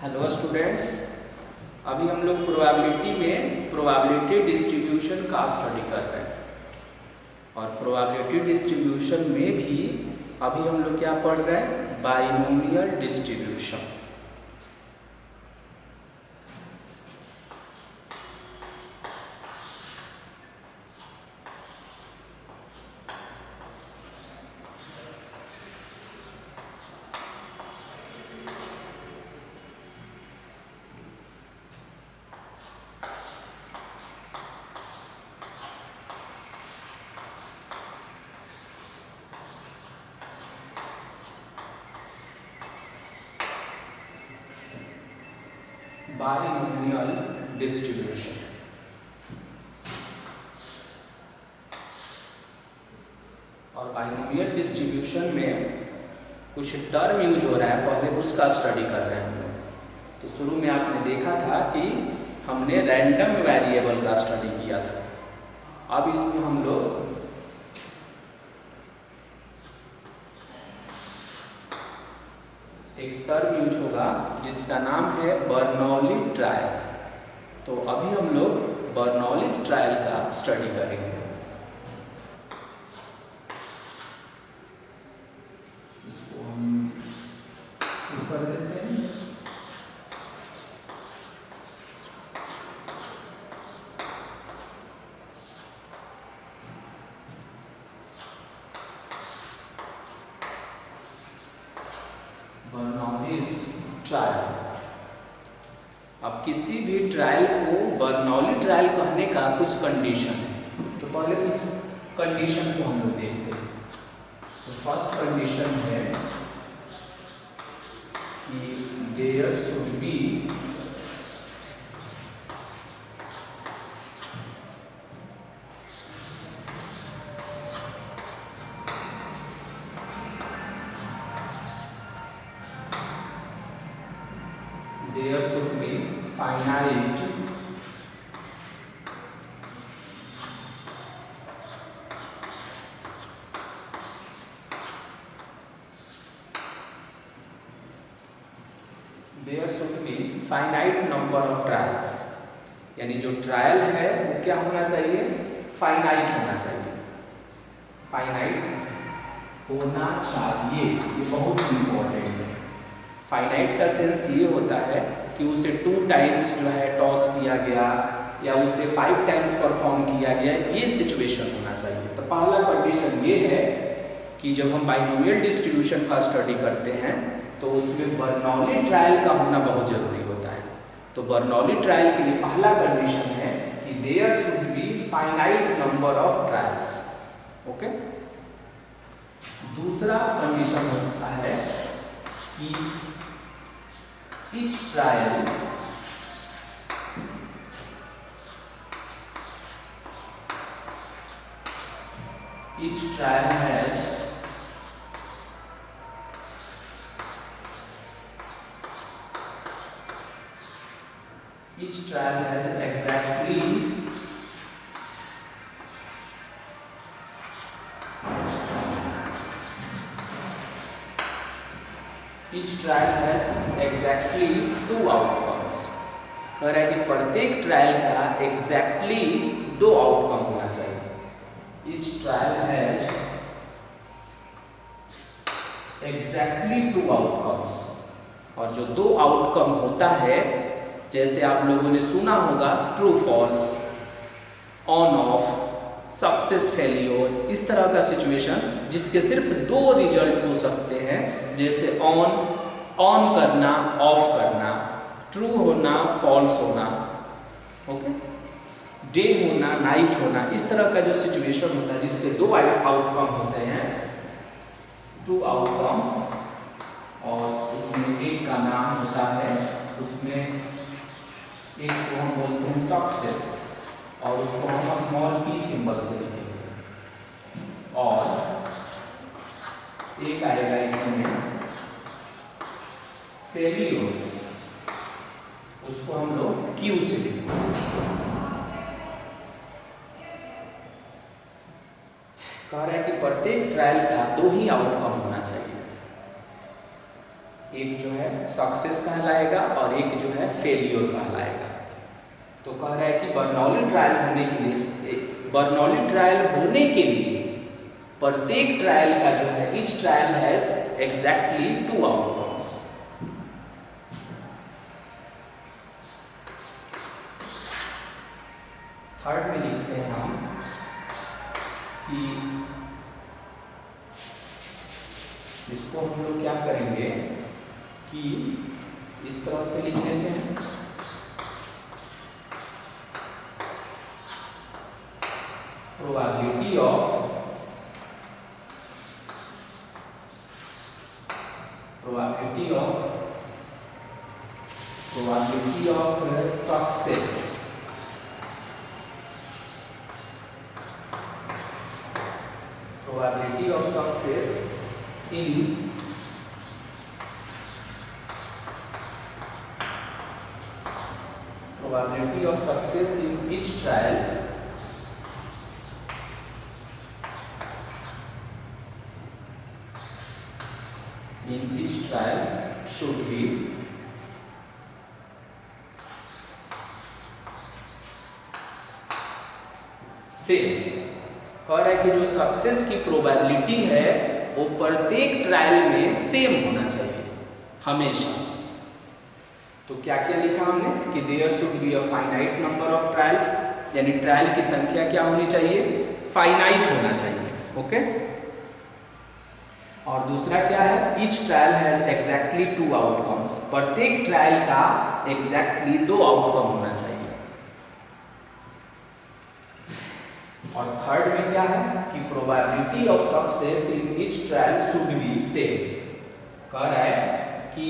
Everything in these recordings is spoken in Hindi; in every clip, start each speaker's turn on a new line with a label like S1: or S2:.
S1: हेलो स्टूडेंट्स, अभी हम लोग प्रोबेबिलिटी में प्रोबेबिलिटी डिस्ट्रीब्यूशन का स्टडी कर रहे हैं। और प्रोबेबिलिटी डिस्ट्रीब्यूशन में भी अभी हम लोग क्या पढ़ रहे हैं, बाइनोमियल डिस्ट्रीब्यूशन। Binomial distribution. और बाइनोमियल डिस्ट्रीब्यूशन में कुछ टर्म यूज हो रहा है, पहले उसका स्टडी कर रहे हैं हम लोग। तो शुरू में आपने देखा था कि हमने रैंडम वेरिएबल का स्टडी किया था। अब इसमें हम लोग एक टर्म यूज होगा जिसका नाम है बर्नौली ट्रायल। तो अभी हम लोग बर्नौलीज ट्रायल का स्टडी करेंगे। इसको हम ऊपर देते हैं। Bernoulli's trial. अब किसी भी ट्रायल को बर्नौली ट्रायल कहने का कुछ कंडीशन है, तो पहले इस कंडीशन को हम लोग देखते हैं। तो फर्स्ट कंडीशन है कि there should be finite there should be finite number of trials। यानी जो ट्रायल है वो क्या होना चाहिए, फाइनाइट होना चाहिए। फाइनाइट होना चाहिए, ये बहुत इंपॉर्टेंट है। फाइनाइट का सेंस ये होता है कि उसे 2 टाइम्स जो है टॉस किया गया या उसे 5 टाइम्स परफॉर्म किया गया, ये सिचुएशन होना चाहिए। तो पहला कंडीशन ये है कि जब हम बाइनोमियल डिस्ट्रीब्यूशन का स्टडी करते हैं तो उसमें बर्नौली ट्रायल का होना बहुत जरूरी होता है। तो बर्नौली ट्रायल के लिए पहला कंडीशन है कि there should be finite number of trials. Okay. दूसरा कंडीशन होता है कि each trial has exactly each trial has exactly 2 outcomes। कह रहा है कि प्रत्येक ट्रायल का एग्जैक्टली 2 आउटकम होना चाहिए। each trial has exactly 2 outcomes। और जो 2 आउटकम होता है, जैसे आप लोगों ने सुना होगा true false, on off, success failure, इस तरह का सिचुएशन जिसके सिर्फ 2 रिजल्ट हो सकते हैं, जैसे ऑन करना, ऑफ करना, ट्रू होना, फॉल्स होना, ओके, डे होना, नाइट होना, इस तरह का जो सिचुएशन होता है जिसके 2 आउटकम होते हैं, 2 आउटकम्स। और उसमें एक का नाम होता है, उसमें एक को हम बोलते हैं सक्सेस और उसको हम स्मॉल p सिंबल से लिखेंगे। और एक आएगा इसमें फेलियर, उसको हम लोग q से लिखेंगे। कह रहा है कि प्रत्येक ट्रायल का 2 ही आउटकम होना चाहिए। एक जो है सक्सेस कहलाएगा और एक जो है फेलियर कहलाएगा। तो कह रहा है कि बर्नौली ट्रायल होने के लिए प्रत्येक ट्रायल का जो है each trial has exactly 2 outcomes. Third में लिखते हैं हम कि इसको हम लोग क्या करेंगे कि इस तरह से लिख लेते हैं, probability of success in probability of success in each trial should be same. कह रहा है कि जो सक्सेस की प्रोबेबिलिटी है वो प्रत्येक ट्रायल में सेम होना चाहिए हमेशा। तो क्या क्या लिखा हमने कि there should be a finite number of trials, यानी ट्रायल की संख्या क्या होनी चाहिए, फाइनाइट होना चाहिए। ओके, और दूसरा क्या है, each trial has exactly 2 outcomes, प्रत्येक ट्रायल का एग्जैक्टली 2 आउटकम होना चाहिए। और थर्ड में क्या है कि probability of success in each trial should be same. कह रहा है कि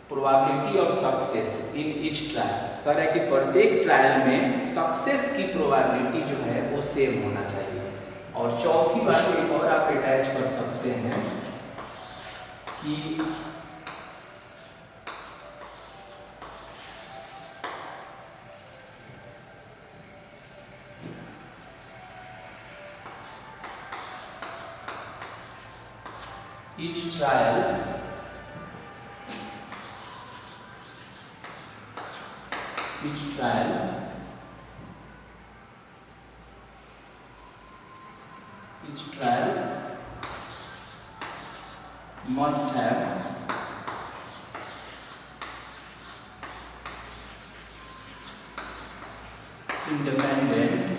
S1: probability of success in each trial, कह रहा है कि प्रत्येक ट्रायल में सक्सेस की प्रोबेबिलिटी जो है वो सेम होना चाहिए। और चौथी बात एक और आप अटैच कर सकते हैं कि each trial must have independent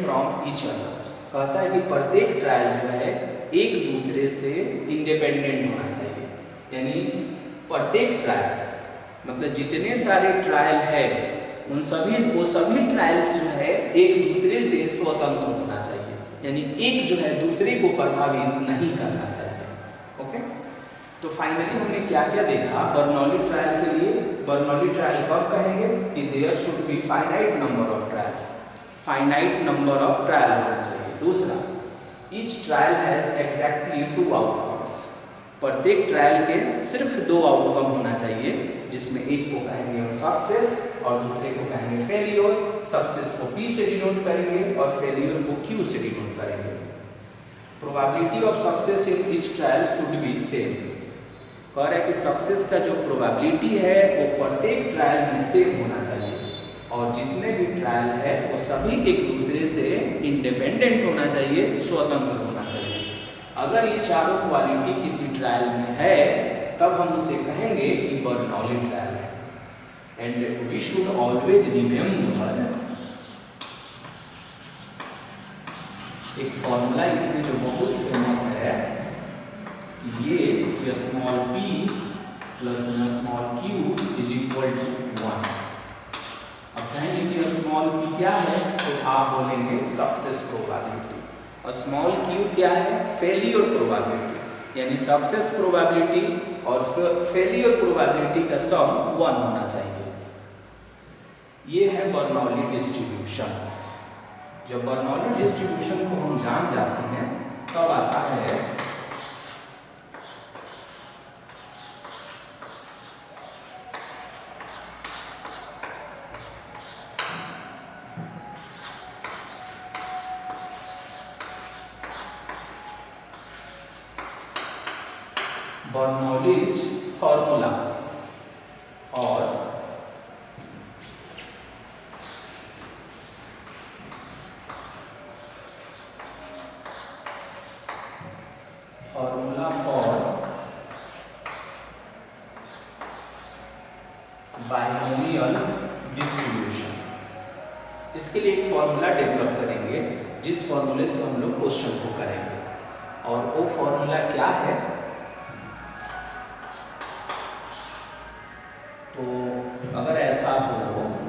S1: from each other. कहता है कि प्रत्येक ट्रायल जो है एक दूसरे से इंडिपेंडेंट होना चाहिए, यानी प्रत्येक ट्रायल मतलब जितने सारे ट्रायल है वो सभी ट्रायल्स जो है एक दूसरे से स्वतंत्र होना चाहिए, यानी एक जो है दूसरे को प्रभावित नहीं करना चाहिए। ओके, तो फाइनली हमने क्या क्या देखा बर्नौली ट्रायल के लिए। बर्नौली ट्रायल कब कहेंगे कि there should be finite number of trials, finite number of trial होना चाहिए। दूसरा, each trial has exactly 2 outcomes, प्रत्येक ट्रायल के सिर्फ 2 आउटकम होना चाहिए, जिसमें एक को कहेंगे सक्सेस और दूसरे को कहेंगे फेलियर। सक्सेस को P से डिनोट करेंगे और फेलियर को Q से डिनोट करेंगे। Probability of success in each trial should be same. कह रहा है कि सक्सेस का जो प्रोबेबिलिटी है वो प्रत्येक ट्रायल में सेम होना चाहिए, और जितने भी ट्रायल है वो सभी एक दूसरे से इंडिपेंडेंट होना चाहिए, स्वतंत्र होना चाहिए। अगर ये चारों क्वालिटी किसी ट्रायल में है तब हम उसे कहेंगे कि बर्नौली ट्रायल है। And we should always remember एक फॉर्मूला इसमें जो बहुत फेमस है, ये small p plus small q is equal to 1। अब कहेंगे कि स्मॉल p क्या है, तो आप बोलेंगे सक्सेस प्रोबेबिलिटी, और स्मॉल q क्या है, फेलियर प्रोबेबिलिटी, यानी सक्सेस प्रोबेबिलिटी और फेलियर प्रोबेबिलिटी का सम 1 होना चाहिए। ये है बर्नौली डिस्ट्रीब्यूशन। जब बर्नौली डिस्ट्रीब्यूशन को हम जान जाते हैं तब आता है बर्नौलीज फॉर्मूला और फॉर्मूला फॉर बाइनोमियल डिस्ट्रीब्यूशन। इसके लिए एक फॉर्मूला डेवलप करेंगे जिस फॉर्मूले से हम लोग क्वेश्चन को करेंगे, और वो फॉर्मूला क्या है? तो अगर ऐसा हो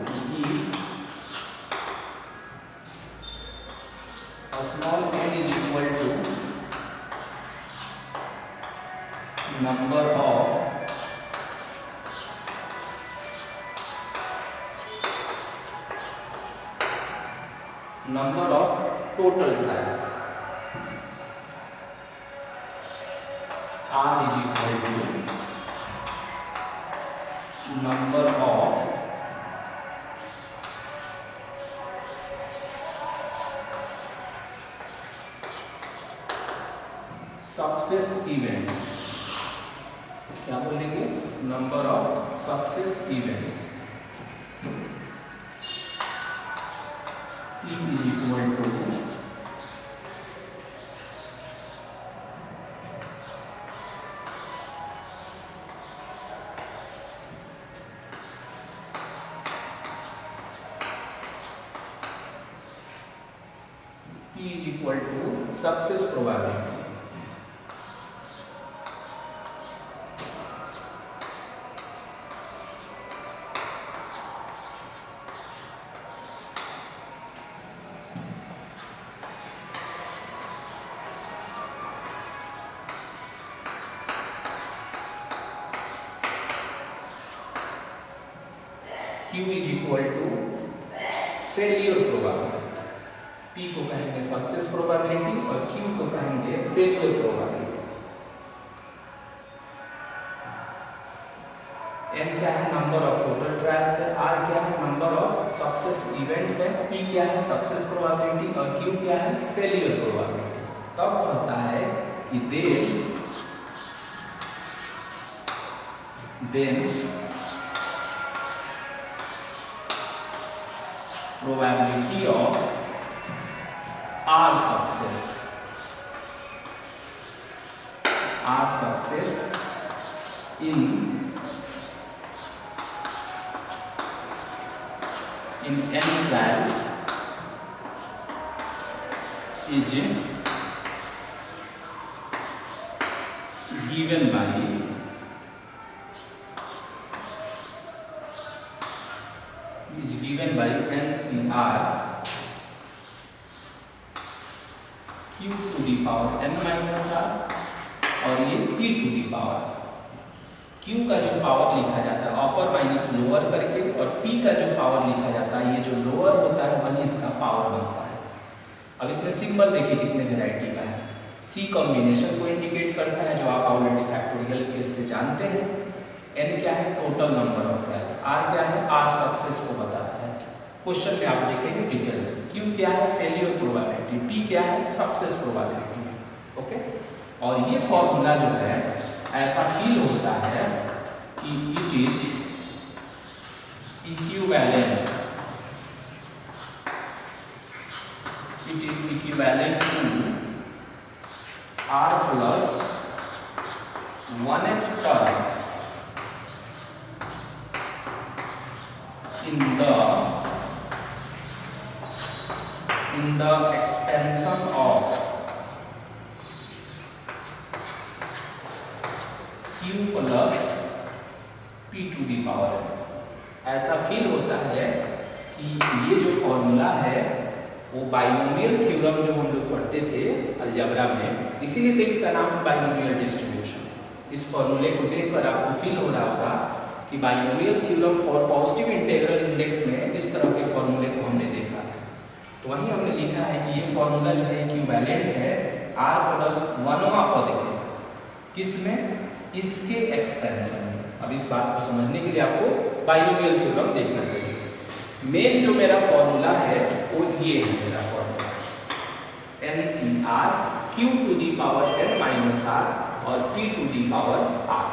S1: कि small n is equal to number of total trials, R is equal to number of success events। क्या बोलेंगे? Number of success events is equal to P is equal to success probability। Q is equal to failure probability. P को कहेंगे सक्सेस प्रोबेबिलिटी और Q को कहेंगे फेलियर प्रोबेबिलिटी। N क्या है? नंबर ऑफ टोटल ट्रायल्स है। R क्या है? नंबर ऑफ सक्सेस इवेंट्स है। P क्या है? सक्सेस प्रोबेबिलिटी और Q क्या है? Failure probability. तब कहता है कि then probability of R success in n trials is given by NCR Q to the power n minus r और ये P to the power। Q का जो पावर लिखा जाता है अपर माइनस लोअर करके, और P का जो पावर लिखा जाता है, ये जो लोअर होता है वही इसका पावर बनता है। अब इसमें सिंबल देखिए कितने वेराइटी का है। C कॉम्बिनेशन को इंडिकेट करता है जो आप ऑलरेडी फैक्टोरियल केस से जानते हैं। N क्या है? Total number of trials. R क्या है? R सक्सेस को बताता है। क्वेश्चन में आप देखेंगे डिटेल्स। Q क्या है? Failure probability. P क्या है? Success probability. ओके, और ये फॉर्मूला जो है ऐसा फील होता है कि it is equivalent to R plus 1th term in the expansion of Q plus P to the power। ऐसा फील होता है कि ये जो फॉर्मूला है वो बाइनोमियल थ्योरम जो हम लोग पढ़ते थे अलजेब्रा में, इसीलिए तो इसका नाम है बाइनोमियल डिस्ट्रीब्यूशन। इस फॉर्मूले को देखकर आपको फील हो रहा होगा कि binomial theorem for positive integral index में इस तरह के फॉर्मूले को हमने देखा था। तो वहीं हमने लिखा है कि ये फॉर्मूला जो है इक्विवेलेंट है R प्लस 1वां पद के, किसमें? इसके एक्सपेंशन में। अब इस बात को समझने के लिए आपको बाइनोमियल थ्योरम देखना चाहिए। मेन जो मेरा फॉर्मूला है वो ये है मेरा formula, NCR Q to the power n minus r और p to the power r।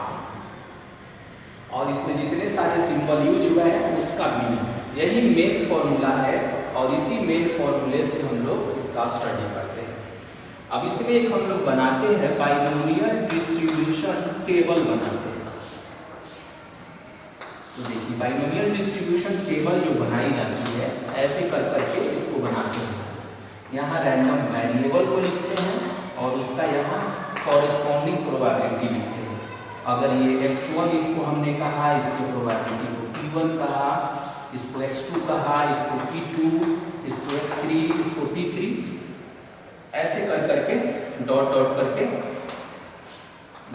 S1: और इसमें जितने सारे सिंबल यूज हुए हैं उसका मीनिंग, यही मेन फॉर्मूला है और इसी मेन फॉर्मूले से हम लोग इसका स्टडी करते हैं। अब इसमें एक हम लोग बनाते हैं बाइनोमियल डिस्ट्रीब्यूशन टेबल बनाते हैं। तो देखिए बाइनोमियल डिस्ट्रीब्यूशन टेबल जो बनाई जाती है ऐसे कर करके इसको बनाते हैं। यहाँ रैंडम वेरिएबल को लिखते हैं और उसका यहाँ कॉरेस्पॉन्डिंग प्रोबेबिलिटी लिखते हैं। अगर ये x1 इसको हमने कहा, इसकी प्रोबेबिलिटी को p1 कहा, इसको x2 कहा, इसको p2, इसको x3, इसको p3, ऐसे कर करके डॉट डॉट करके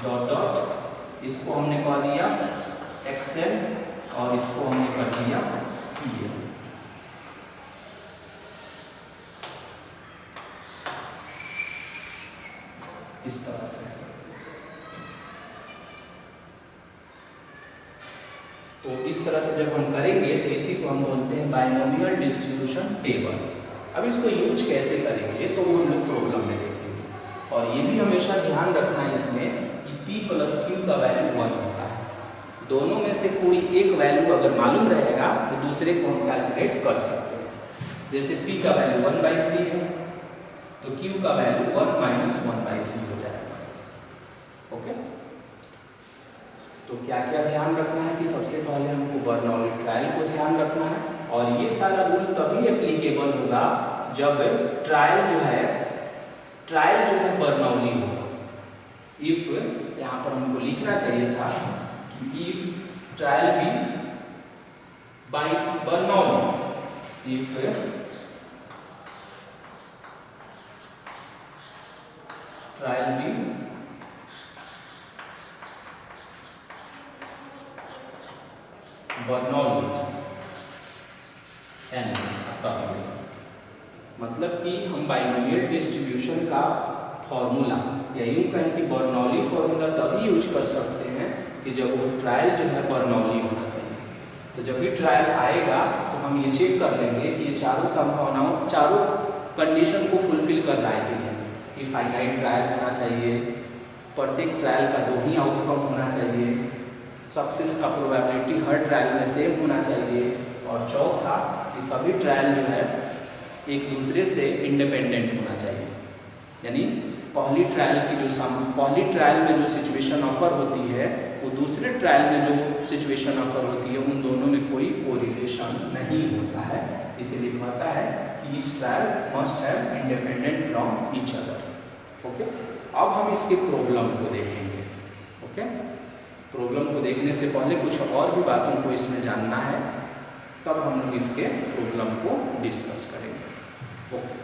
S1: डॉट डॉट इसको हमने कह दिया xn और इसको हमने कर दिया pn। इस तरह से तो इस तरह से जब हम करेंगे तो इसी को हम बोलते हैं बाइनोमियल डिस्ट्रीब्यूशन टेबल। अब इसको यूज कैसे करेंगे तो वो हम लोग प्रॉब्लम में देखेंगे। और ये भी हमेशा ध्यान रखना है इसमें कि p प्लस q का वैल्यू 1 होता है। दोनों में से कोई एक वैल्यू अगर मालूम रहेगा तो दूसरे को हम कैलकुलेट कर सकते हैं। जैसे p का वैल्यू 1/3 है तो q का वैल्यू 1 माइनस 1/3 हो जाएगा। ओके, तो क्या क्या ध्यान रखना है कि सबसे पहले हमको बर्नौली ट्रायल को ध्यान रखना है। और ये सारा रूल तभी एप्लीकेबल होगा जब ट्रायल जो है बर्नौली होगा। इफ यहाँ पर हमको लिखना चाहिए था कि if trial be by Bernoulli, if trial be Bernoulli n तब ये मतलब कि हम बाइनोमियल डिस्ट्रीब्यूशन का फॉर्मूला या यूँ कहें कि बर्नौली फॉर्मूला तभी यूज कर सकते हैं कि जब वो ट्रायल जो है बर्नौली होना चाहिए। तो जब भी ट्रायल आएगा तो हम ये चेक कर लेंगे कि ये चारों संभावनाओं, चारों कंडीशन को फुलफिल कर रहा है कि नहीं। कि फाइनाइट ट्रायल होना चाहिए, प्रत्येक ट्रायल का 2 ही आउटकम होना चाहिए, सक्सेस का प्रोबेबिलिटी हर ट्रायल में सेम होना चाहिए, और चौथा कि सभी ट्रायल जो है एक दूसरे से इंडिपेंडेंट होना चाहिए। यानी पहली ट्रायल में जो सिचुएशन ऑकर होती है वो दूसरे ट्रायल में जो सिचुएशन ऑकर होती है उन दोनों में कोई कोरिलेशन नहीं होता है। इसीलिए कहता है कि इस trial must have independent from each other. Okay, अब हम इसके प्रॉब्लम को देखेंगे। ओके, प्रॉब्लम को देखने से पहले कुछ और भी बातों को इसमें जानना है, तब हम लोग इसके प्रॉब्लम को डिस्कस करेंगे। ओके।